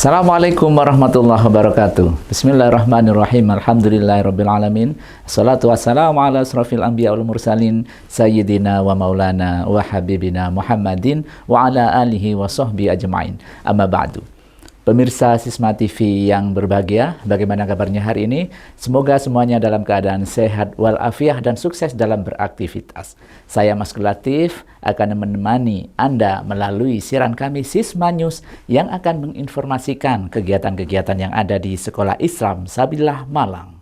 Assalamualaikum warahmatullahi wabarakatuh. Bismillahirrahmanirrahim. Alhamdulillahirrabbilalamin. Assalatu wassalamu ala asrafil anbiya wal mursalin Sayyidina wa maulana wa habibina Muhammadin wa ala alihi wa sahbihi ajma'in. Amma ba'du. Pemirsa Sisma TV yang berbahagia, bagaimana kabarnya hari ini? Semoga semuanya dalam keadaan sehat walafiat dan sukses dalam beraktivitas. Saya Mas Latif akan menemani Anda melalui siaran kami Sisma News yang akan menginformasikan kegiatan-kegiatan yang ada di Sekolah Islam Sabillah Malang.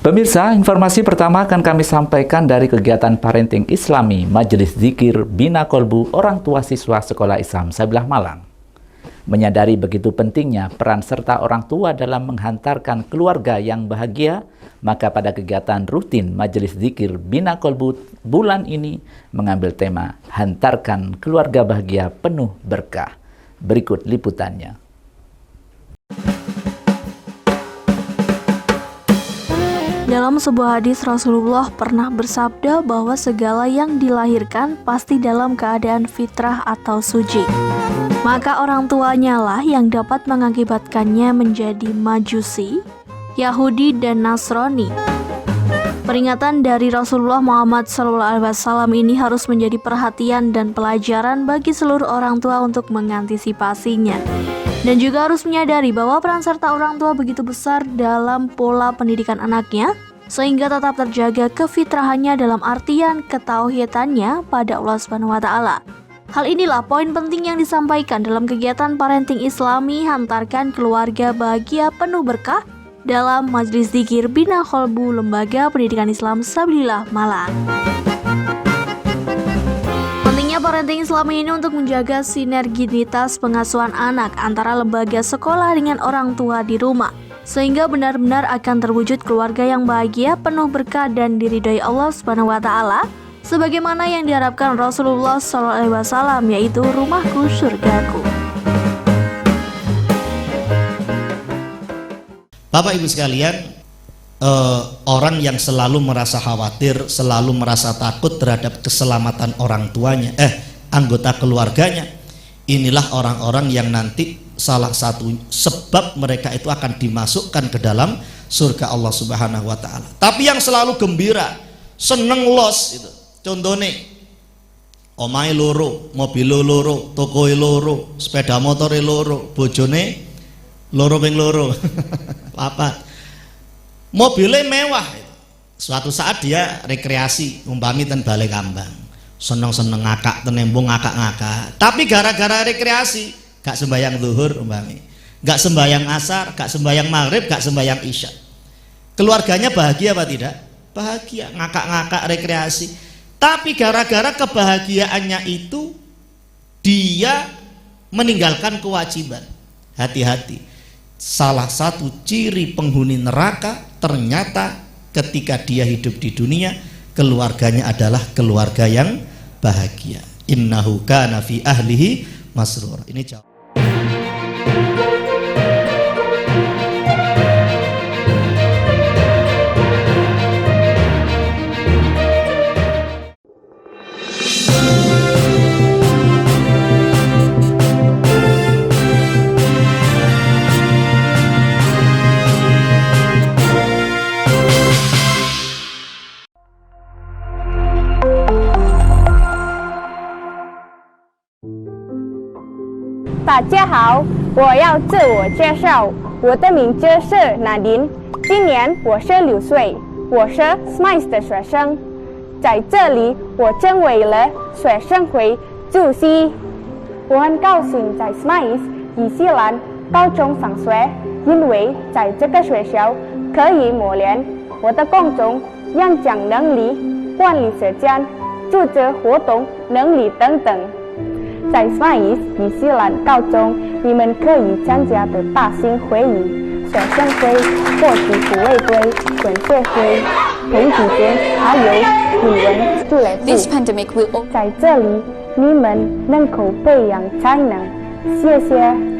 Pemirsa, informasi pertama akan kami sampaikan dari kegiatan parenting Islami Majelis Zikir Bina Kolbu Orang Tua Siswa Sekolah Islam Sabillah Malang. Menyadari begitu pentingnya peran serta orang tua dalam menghantarkan keluarga yang bahagia, maka pada kegiatan rutin Majelis Zikir Bina Kolbu bulan ini mengambil tema Hantarkan Keluarga Bahagia Penuh Berkah. Berikut liputannya. Dalam sebuah hadis, Rasulullah pernah bersabda bahwa segala yang dilahirkan pasti dalam keadaan fitrah atau suci. Maka orang tuanya lah yang dapat mengakibatkannya menjadi Majusi, Yahudi, dan Nasrani. Peringatan dari Rasulullah Muhammad SAW ini harus menjadi perhatian dan pelajaran bagi seluruh orang tua untuk mengantisipasinya. Dan juga harus menyadari bahwa peran serta orang tua begitu besar dalam pola pendidikan anaknya, sehingga tetap terjaga kefitrahannya dalam artian ketauhidannya pada Allah SWT. Hal inilah poin penting yang disampaikan dalam kegiatan parenting Islami Hantarkan Keluarga Bahagia Penuh Berkah dalam Majelis Zikir Bina Kolbu Lembaga Pendidikan Islam Sabillah Malang. Parenting Islami ini untuk menjaga sinergitas pengasuhan anak antara lembaga sekolah dengan orang tua di rumah, sehingga benar-benar akan terwujud keluarga yang bahagia, penuh berkah dan diridhoi Allah SWT, sebagaimana yang diharapkan Rasulullah SAW, yaitu rumahku surgaku. Bapak Ibu sekalian, orang yang selalu merasa khawatir, selalu merasa takut terhadap keselamatan orang tuanya, anggota keluarganya, inilah orang-orang yang nanti salah satu sebab mereka itu akan dimasukkan ke dalam surga Allah Subhanahu wa Ta'ala. Tapi yang selalu gembira, seneng los itu, contohnya omahe loro, mobil loro, toko loro, sepeda motor loro, bojone loro ping loro. Apa? Mobilnya mewah. Suatu saat dia rekreasi, umpami ten Balai Kambang, seneng-seneng ngakak, tenembung ngakak-ngakak. Tapi gara-gara rekreasi, gak sembahyang zuhur umpami, gak sembahyang asar, gak sembahyang maghrib, gak sembahyang isya. Keluarganya bahagia apa tidak? Bahagia, ngakak-ngakak rekreasi. Tapi gara-gara kebahagiaannya itu, dia meninggalkan kewajiban. Hati-hati. Salah satu ciri penghuni neraka ternyata ketika dia hidup di dunia, keluarganya adalah keluarga yang bahagia. Innahu kana fi ahlihi masrura. Ini jawab.大家好，我要自我介绍，我的名字是Nadine，今年我是6岁，我是 SMILES 的学生，在这里我成为了学生会主席，我很高兴在 SMILES 伊斯兰高中上学，因为在这个学校可以磨练我的公众演讲能力、管理时间、数则活动能力等等。在Smais新西兰高中，你们可以参加的大型会议、学生会、国际护卫队、选社会、培训店，还有英文助理 This 部。 pandemic will open 在这里，你们能够培养才能。谢谢。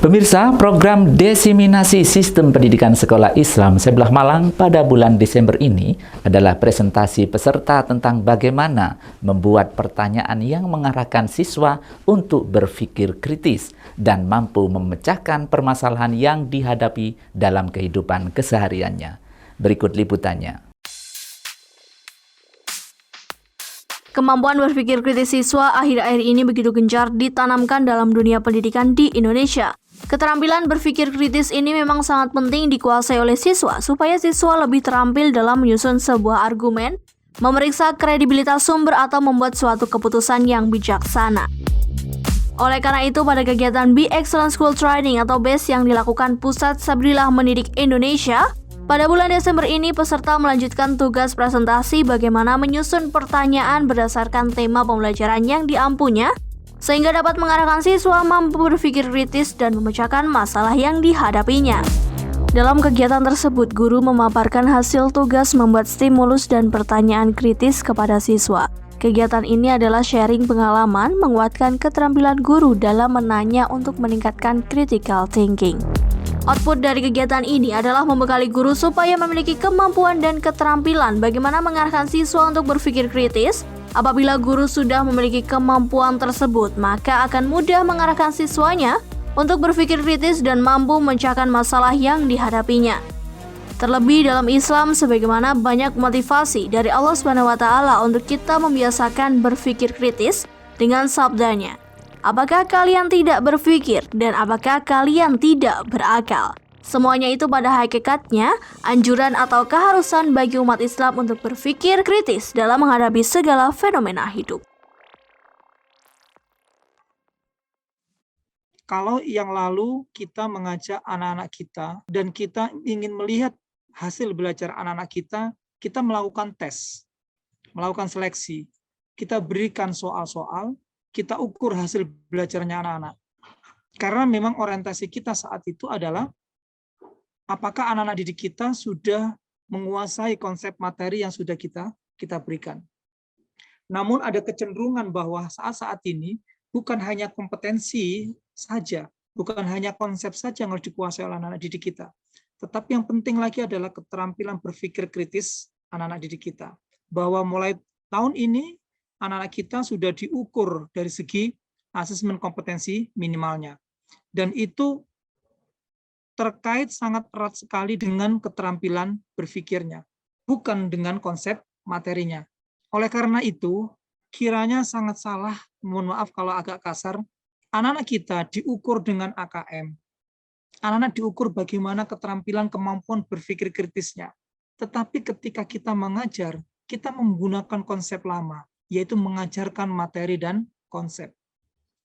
Pemirsa, program diseminasi sistem pendidikan sekolah Islam sebelah Malang pada bulan Desember ini adalah presentasi peserta tentang bagaimana membuat pertanyaan yang mengarahkan siswa untuk berpikir kritis dan mampu memecahkan permasalahan yang dihadapi dalam kehidupan kesehariannya. Berikut liputannya. Kemampuan berpikir kritis siswa akhir-akhir ini begitu gencar ditanamkan dalam dunia pendidikan di Indonesia. Keterampilan berpikir kritis ini memang sangat penting dikuasai oleh siswa supaya siswa lebih terampil dalam menyusun sebuah argumen, memeriksa kredibilitas sumber atau membuat suatu keputusan yang bijaksana. Oleh karena itu, pada kegiatan Be Excellent School Training atau BES yang dilakukan Pusat Sabrilah Mendidik Indonesia, pada bulan Desember ini peserta melanjutkan tugas presentasi bagaimana menyusun pertanyaan berdasarkan tema pembelajaran yang diampunya, sehingga dapat mengarahkan siswa mampu berpikir kritis dan memecahkan masalah yang dihadapinya. Dalam kegiatan tersebut, guru memaparkan hasil tugas membuat stimulus dan pertanyaan kritis kepada siswa. Kegiatan ini adalah sharing pengalaman, menguatkan keterampilan guru dalam menanya untuk meningkatkan critical thinking. Output dari kegiatan ini adalah membekali guru supaya memiliki kemampuan dan keterampilan bagaimana mengarahkan siswa untuk berpikir kritis. Apabila guru sudah memiliki kemampuan tersebut, maka akan mudah mengarahkan siswanya untuk berpikir kritis dan mampu memecahkan masalah yang dihadapinya. Terlebih dalam Islam, sebagaimana banyak motivasi dari Allah SWT untuk kita membiasakan berpikir kritis dengan sabdanya, apakah kalian tidak berpikir dan apakah kalian tidak berakal? Semuanya itu pada hakikatnya anjuran atau keharusan bagi umat Islam untuk berpikir kritis dalam menghadapi segala fenomena hidup. Kalau yang lalu kita mengajak anak-anak kita dan kita ingin melihat hasil belajar anak-anak kita melakukan tes, melakukan seleksi. Kita berikan soal-soal, kita ukur hasil belajarnya anak-anak. Karena memang orientasi kita saat itu adalah apakah anak-anak didik kita sudah menguasai konsep materi yang sudah kita berikan. Namun ada kecenderungan bahwa saat-saat ini bukan hanya kompetensi saja, bukan hanya konsep saja yang harus dikuasai oleh anak-anak didik kita. Tetapi yang penting lagi adalah keterampilan berpikir kritis anak-anak didik kita. Bahwa mulai tahun ini anak-anak kita sudah diukur dari segi asesmen kompetensi minimalnya. Dan itu terkait sangat erat sekali dengan keterampilan berpikirnya, bukan dengan konsep materinya. Oleh karena itu, kiranya sangat salah, mohon maaf kalau agak kasar, anak-anak kita diukur dengan AKM. Anak-anak diukur bagaimana keterampilan kemampuan berpikir kritisnya. Tetapi ketika kita mengajar, kita menggunakan konsep lama, yaitu mengajarkan materi dan konsep.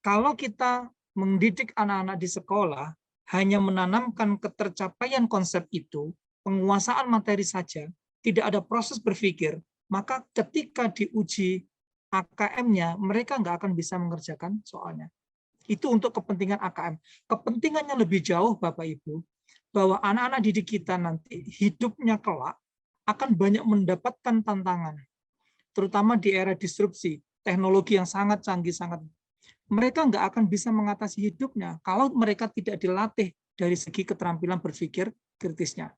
Kalau kita mendidik anak-anak di sekolah, hanya menanamkan ketercapaian konsep itu, penguasaan materi saja, tidak ada proses berpikir, maka ketika diuji AKM-nya, mereka nggak akan bisa mengerjakan soalnya. Itu untuk kepentingan AKM. Kepentingannya lebih jauh, Bapak Ibu, bahwa anak-anak didik kita nanti hidupnya kelak akan banyak mendapatkan tantangan, terutama di era disrupsi, teknologi yang sangat canggih, mereka nggak akan bisa mengatasi hidupnya kalau mereka tidak dilatih dari segi keterampilan berpikir kritisnya.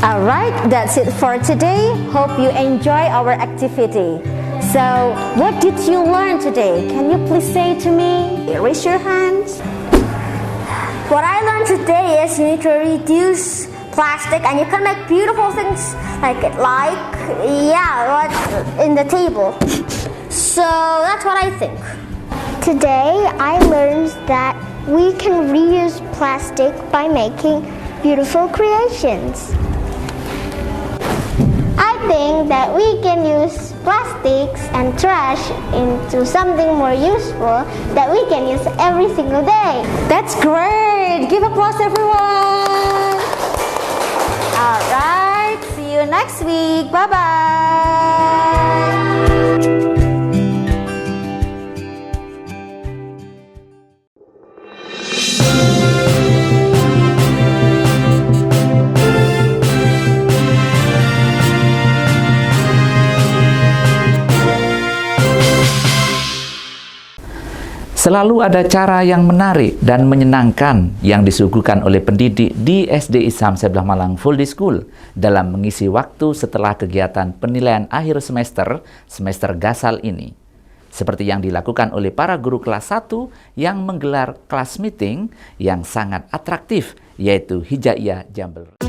Alright, that's it for today. Hope you enjoy our activity. So, what did you learn today? Can you please say to me? Raise your hands. What I learned today is you need to reduce plastic and you can make beautiful things what's in the table. So that's what I think. Today I learned that we can reuse plastic by making beautiful creations. I think that we can use plastics and trash into something more useful that we can use every single day. That's great! Give applause everyone! Alright, see you next week. Bye-bye! Selalu ada cara yang menarik dan menyenangkan yang disuguhkan oleh pendidik di SD Islam Sebelah Malang Full Day School dalam mengisi waktu setelah kegiatan penilaian akhir semester Gasal ini. Seperti yang dilakukan oleh para guru kelas 1 yang menggelar kelas meeting yang sangat atraktif, yaitu Hijaiyah Jambel.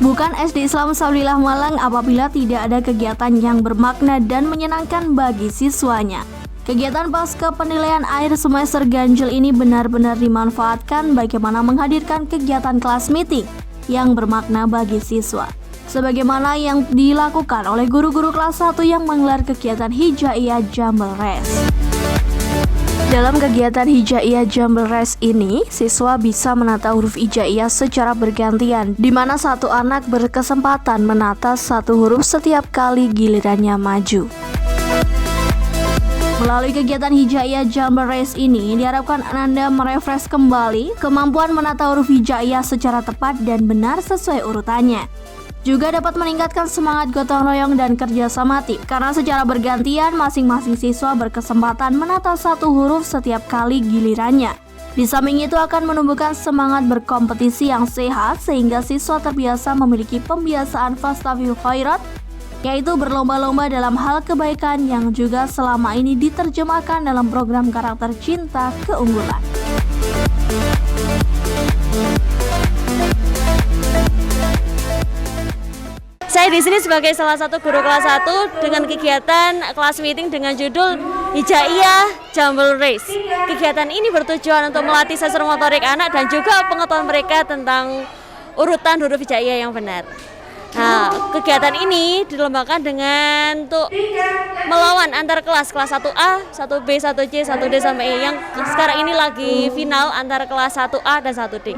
Bukan SD Islam Sabillah Malang apabila tidak ada kegiatan yang bermakna dan menyenangkan bagi siswanya. Kegiatan pasca penilaian akhir semester ganjil ini benar-benar dimanfaatkan bagaimana menghadirkan kegiatan kelas meeting yang bermakna bagi siswa. Sebagaimana yang dilakukan oleh guru-guru kelas 1 yang menggelar kegiatan Hijaiyah Jambel Race. Dalam kegiatan Hijaiyah Jambel Race ini, siswa bisa menata huruf hijaiyah secara bergantian, di mana satu anak berkesempatan menata satu huruf setiap kali gilirannya maju. Melalui kegiatan Hijaiyah Jambel Race ini, diharapkan Anda merefresh kembali kemampuan menata huruf hijaiyah secara tepat dan benar sesuai urutannya. Juga dapat meningkatkan semangat gotong royong dan kerjasama tim, karena secara bergantian masing-masing siswa berkesempatan menata satu huruf setiap kali gilirannya. Di samping itu akan menumbuhkan semangat berkompetisi yang sehat sehingga siswa terbiasa memiliki pembiasaan fastabiqul khairat, yaitu berlomba-lomba dalam hal kebaikan yang juga selama ini diterjemahkan dalam program karakter cinta keunggulan. Saya di sini sebagai salah satu guru kelas 1 dengan kegiatan kelas meeting dengan judul Hijaiyah Jambel Race. Kegiatan ini bertujuan untuk melatih sensor motorik anak dan juga pengetahuan mereka tentang urutan huruf hijaiyah yang benar. Nah, kegiatan ini dilombakan dengan untuk melawan antar kelas 1A, 1B, 1C, 1D sampai E yang sekarang ini lagi final antara kelas 1A dan 1D.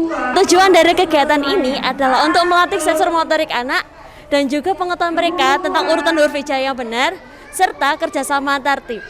Tujuan dari kegiatan ini adalah untuk melatih sensor motorik anak dan juga pengetahuan mereka tentang urutan huruf hijaiyah yang benar serta kerjasama antar tim.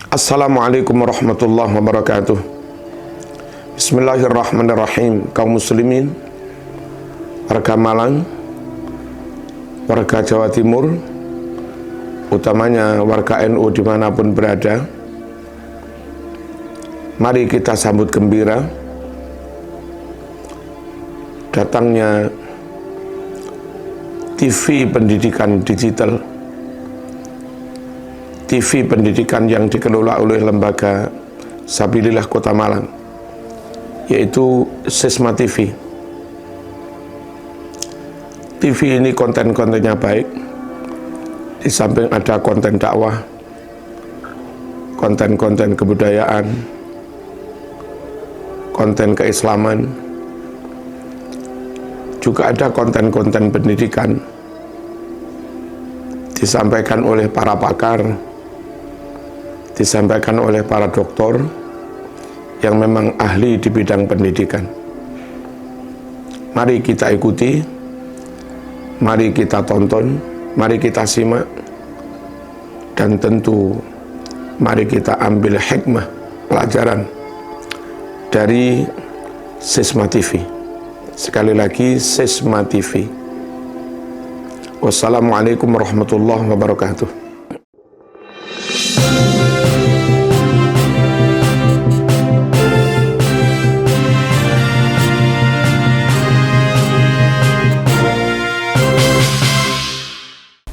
Assalamualaikum warahmatullahi wabarakatuh. Bismillahirrahmanirrahim. Kaum muslimin, warga Malang, warga Jawa Timur, utamanya warga NU dimanapun berada, mari kita sambut gembira datangnya TV pendidikan digital, TV pendidikan yang dikelola oleh lembaga Sabilillah Kota Malang, yaitu Sisma TV. TV ini konten-kontennya baik, di samping ada konten dakwah, konten-konten kebudayaan, konten keislaman, juga ada konten-konten pendidikan, disampaikan oleh para pakar, disampaikan oleh para doktor yang memang ahli di bidang pendidikan. Mari kita ikuti, mari kita tonton, Mari kita simak dan tentu mari kita ambil hikmah pelajaran dari Sisma TV. Sekali lagi Sisma TV. Wassalamualaikum warahmatullahi wabarakatuh.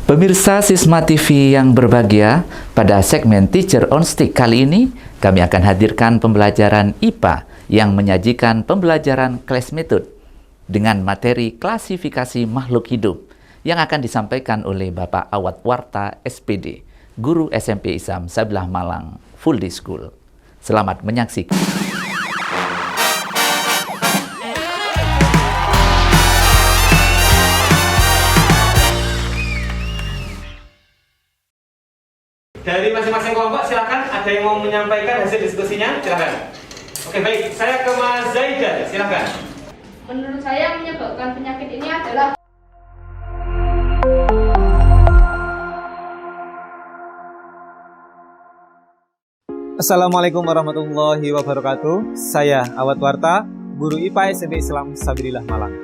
Pemirsa Sisma TV yang berbahagia, pada segmen Teacher on Stick kali ini kami akan hadirkan pembelajaran IPA yang menyajikan pembelajaran class method dengan materi klasifikasi makhluk hidup yang akan disampaikan oleh Bapak Awad Warta SPD, Guru SMP Islam Sabilah Malang, Full Day School. Selamat menyaksikan. Dari masing-masing kelompok silakan, ada yang mau menyampaikan hasil diskusinya, silakan. Oke, baik, saya ke Mas Zaidan, silakan. Menurut saya yang menyebabkan penyakit ini adalah Assalamualaikum warahmatullahi wabarakatuh. Saya Awad Warta, Guru IPA SMP Islam Sabilillah Malang.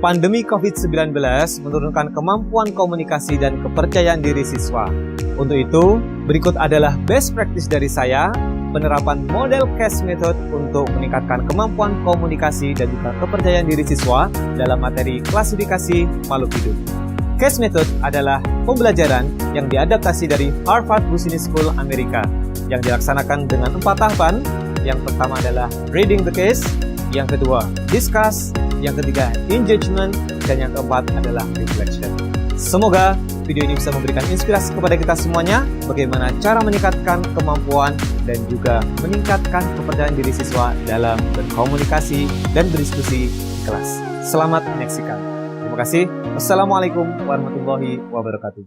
Pandemi COVID-19 menurunkan kemampuan komunikasi dan kepercayaan diri siswa. Untuk itu, berikut adalah best practice dari saya, penerapan model CASE method untuk meningkatkan kemampuan komunikasi dan juga kepercayaan diri siswa dalam materi klasifikasi makhluk hidup. CASE method adalah pembelajaran yang diadaptasi dari Harvard Business School Amerika, yang dilaksanakan dengan 4 tahapan. Yang pertama adalah reading the case, yang kedua discuss, yang ketiga engagement, dan yang keempat adalah reflection. Semoga video ini bisa memberikan inspirasi kepada kita semuanya bagaimana cara meningkatkan kemampuan dan juga meningkatkan kepercayaan diri siswa dalam berkomunikasi dan berdiskusi di kelas. Selamat menyaksikan. Terima kasih. Wassalamualaikum warahmatullahi wabarakatuh.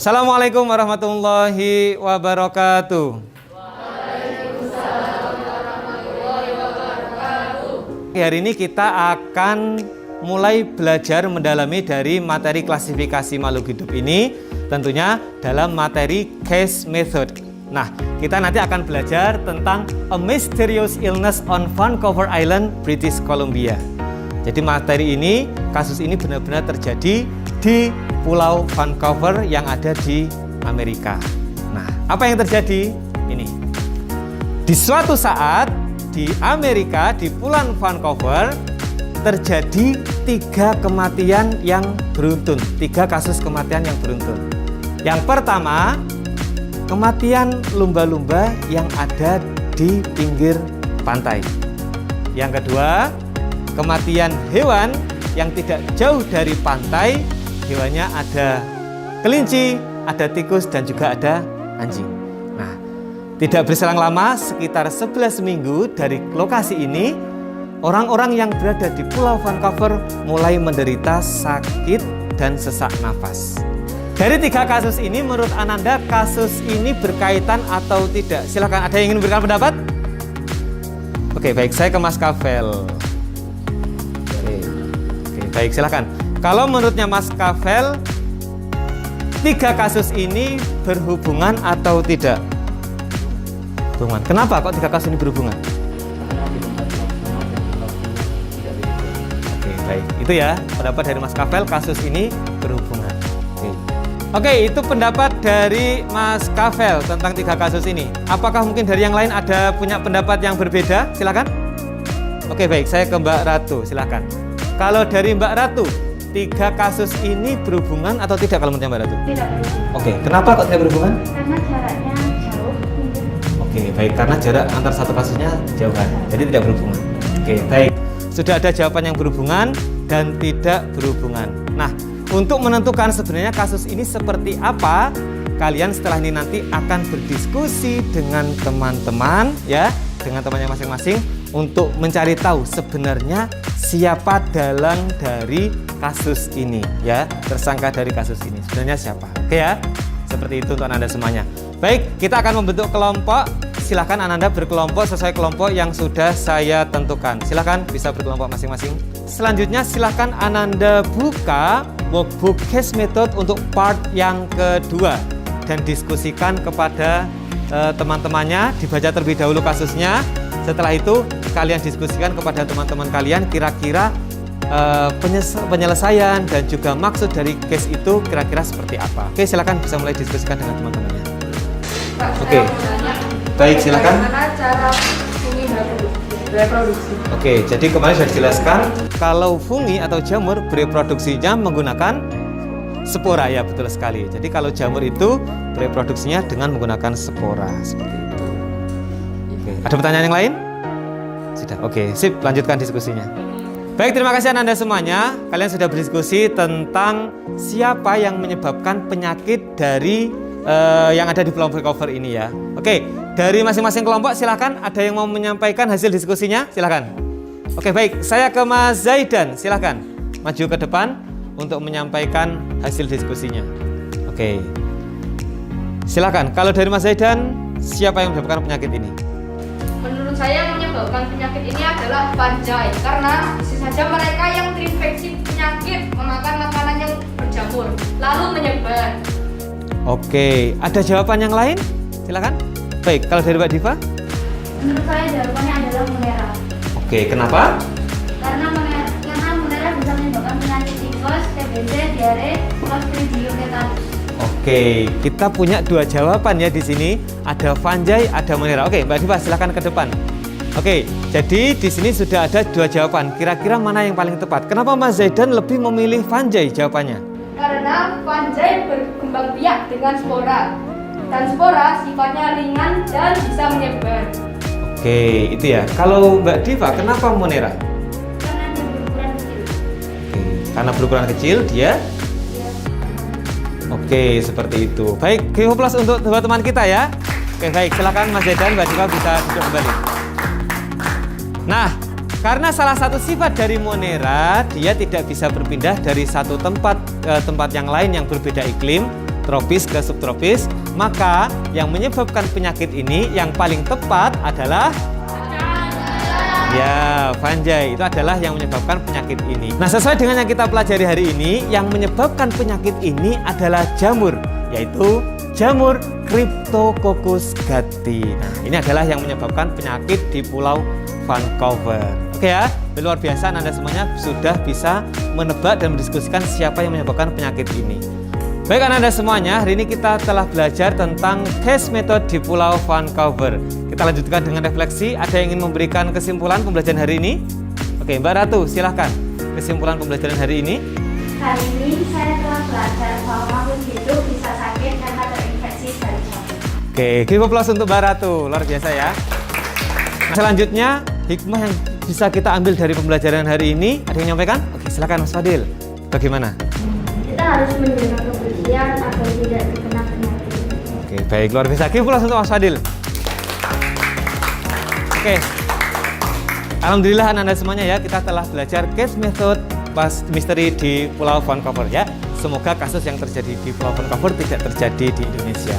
Assalamualaikum warahmatullahi wabarakatuh. Hari ini kita akan mulai belajar mendalami dari materi klasifikasi makhluk hidup ini, tentunya dalam materi CASE method. Nah, kita nanti akan belajar tentang A Mysterious Illness on Vancouver Island, British Columbia. Jadi materi ini, kasus ini benar-benar terjadi di Pulau Vancouver yang ada di Amerika. Nah, apa yang terjadi? Ini. Di suatu saat di Amerika, di Pulau Vancouver, terjadi 3 kematian yang beruntun, 3 kasus kematian yang beruntun. Yang pertama, kematian lumba-lumba yang ada di pinggir pantai. Yang kedua, kematian hewan yang tidak jauh dari pantai. Hewannya ada kelinci, ada tikus, dan juga ada anjing. Nah, tidak berselang lama, sekitar 11 minggu dari lokasi ini, orang-orang yang berada di Pulau Vancouver mulai menderita sakit dan sesak nafas. Dari 3 kasus ini, menurut Ananda, kasus ini berkaitan atau tidak? Silakan, ada yang ingin memberikan pendapat? Oke, baik, saya ke Mas Kavel. Oke, baik, silakan. Kalau menurutnya Mas Kavel, 3 kasus ini berhubungan atau tidak? Berhubungan. Kenapa kok 3 kasus ini berhubungan? Oke, baik. Itu ya pendapat dari Mas Kavel, kasus ini berhubungan. Oke, itu pendapat dari Mas Kavel tentang 3 kasus ini. Apakah mungkin dari yang lain ada punya pendapat yang berbeda? Silakan. Oke, baik. Saya ke Mbak Ratu. Silakan. Kalau dari Mbak Ratu, 3 kasus ini berhubungan atau tidak kalau menurut Mbak Ratu? tidak berhubungan. Oke, kenapa kok tidak berhubungan? Karena jaraknya jauh. Oke, baik, karena jarak antar satu kasusnya jauhan, jadi tidak berhubungan. Oke, baik. Sudah ada jawaban yang berhubungan dan tidak berhubungan. Nah, untuk menentukan sebenarnya kasus ini seperti apa, kalian setelah ini nanti akan berdiskusi dengan teman-teman ya, dengan temannya masing-masing untuk mencari tahu sebenarnya siapa dalang dari kasus ini ya, tersangka dari kasus ini sebenarnya siapa. Oke ya, seperti itu untuk Anda semuanya. Baik, kita akan membentuk kelompok. Silahkan Ananda berkelompok sesuai kelompok yang sudah saya tentukan. Silahkan bisa berkelompok masing-masing. Selanjutnya silahkan Ananda buka workbook case method untuk part yang kedua dan diskusikan kepada teman-temannya, dibaca terlebih dahulu kasusnya. Setelah itu kalian diskusikan kepada teman-teman kalian kira-kira penyelesaian dan juga maksud dari case itu kira-kira seperti apa. Oke, silakan bisa mulai diskusikan dengan teman-temannya. Oke. Baik, silakan. Bagaimana cara fungi bereproduksi? Oke, jadi kemarin sudah dijelaskan kalau fungi atau jamur bereproduksinya menggunakan spora, ya betul sekali. Jadi kalau jamur itu bereproduksinya dengan menggunakan spora seperti itu. Oke, ada pertanyaan yang lain? Sudah. Oke, sip, lanjutkan diskusinya. Baik, terima kasih Anda semuanya. Kalian sudah berdiskusi tentang siapa yang menyebabkan penyakit dari yang ada di Pulau Vancouver ini ya. Oke, dari masing-masing kelompok silahkan ada yang mau menyampaikan hasil diskusinya, silahkan. Oke, baik, saya ke Mas Zaidan, silahkan maju ke depan untuk menyampaikan hasil diskusinya. Oke, silahkan. Kalau dari Mas Zaidan, siapa yang menyebabkan penyakit ini? Menurut saya yang menyebabkan penyakit ini adalah fungi, karena bisa saja mereka yang terinfeksi penyakit memakan makanan yang berjamur lalu menyebar. Oke, ada jawaban yang lain? Silakan. Baik, kalau dari Mbak Diva? Menurut saya jawabannya adalah Monera. Oke, kenapa? Karena Monera bisa menyebabkan penyakit tifus, TBC, diare, Clostridium tetanus. Oke, kita punya dua jawaban ya di sini. Ada fungi, ada Monera. Oke, Mbak Diva silakan ke depan. Oke, jadi di sini sudah ada dua jawaban. Kira-kira mana yang paling tepat? Kenapa Mas Zaidan lebih memilih fungi jawabannya? Karena fungi berkembang biak dengan spora, dan spora sifatnya ringan dan bisa menyebar. Oke, itu ya. Kalau Mbak Diva, kenapa Monera? Karena dia berukuran kecil. Oke, karena berukuran kecil dia? Oke, seperti itu. Baik, give applause untuk dua teman kita ya. Oke, baik. Silakan Mas Zaidan, Mbak Diva bisa duduk kembali. Nah, karena salah satu sifat dari Monera, dia tidak bisa berpindah dari satu tempat ke tempat yang lain yang berbeda iklim, tropis ke subtropis, maka yang menyebabkan penyakit ini yang paling tepat adalah ya, fungi. Itu adalah yang menyebabkan penyakit ini. Nah, sesuai dengan yang kita pelajari hari ini, yang menyebabkan penyakit ini adalah jamur, yaitu jamur Cryptococcus gatti. Nah, ini adalah yang menyebabkan penyakit di Pulau Vancouver. Oke ya, luar biasa Anda semuanya sudah bisa menebak dan mendiskusikan siapa yang menyebabkan penyakit ini. Baik Anda semuanya, hari ini kita telah belajar tentang case method di Pulau Vancouver. Kita lanjutkan dengan refleksi. Ada yang ingin memberikan kesimpulan pembelajaran hari ini? Oke, Mbak Ratu, silahkan. Kesimpulan pembelajaran hari ini? Hari ini saya telah belajar bahwa makhluk hidup bisa sakit karena terinfeksi dari jamur. Oke, give applause untuk Mbak Ratu. Luar biasa ya. Selanjutnya, hikmah yang bisa kita ambil dari pembelajaran hari ini, ada yang menyampaikan? Oke, silakan Mas Fadil. Bagaimana? Kita harus menjaga kebersihan agar tidak terkena penyakit. Oke, baik, luar biasa. Give applause untuk Mas Fadil. Oke, alhamdulillah Anda semuanya ya, kita telah belajar case method pas misteri di Pulau Vancouver ya. Semoga kasus yang terjadi di Pulau Vancouver tidak terjadi di Indonesia.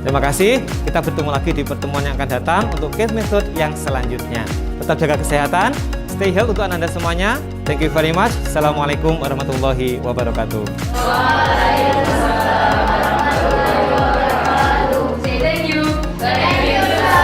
Terima kasih, kita bertemu lagi di pertemuan yang akan datang untuk case method yang selanjutnya. Tetap jaga kesehatan, stay healthy untuk Anda semuanya. Thank you very much. Assalamualaikum warahmatullahi wabarakatuh. Waalaikumsalam warahmatullahi wabarakatuh. Say thank you. Thank you, sir.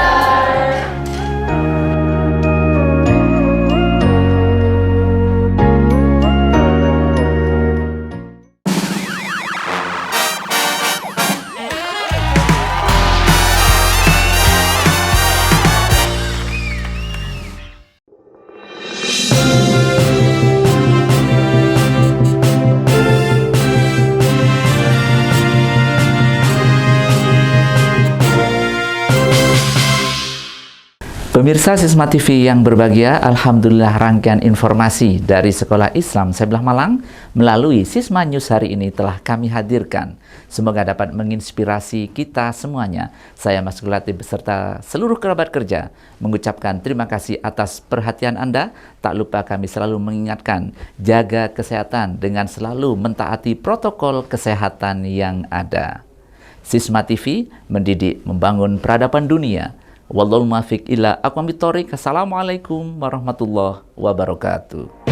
Pemirsa Sisma TV yang berbahagia, alhamdulillah rangkaian informasi dari Sekolah Islam Sebelah Malang melalui Sisma News hari ini telah kami hadirkan. Semoga dapat menginspirasi kita semuanya. Saya Mas Gulati beserta seluruh kerabat kerja mengucapkan terima kasih atas perhatian Anda. Tak lupa kami selalu mengingatkan, jaga kesehatan dengan selalu mentaati protokol kesehatan yang ada. Sisma TV mendidik membangun peradaban dunia. Wallahul muwaffiq ila aqwamit thoriq. Assalamualaikum warahmatullahi wabarakatuh.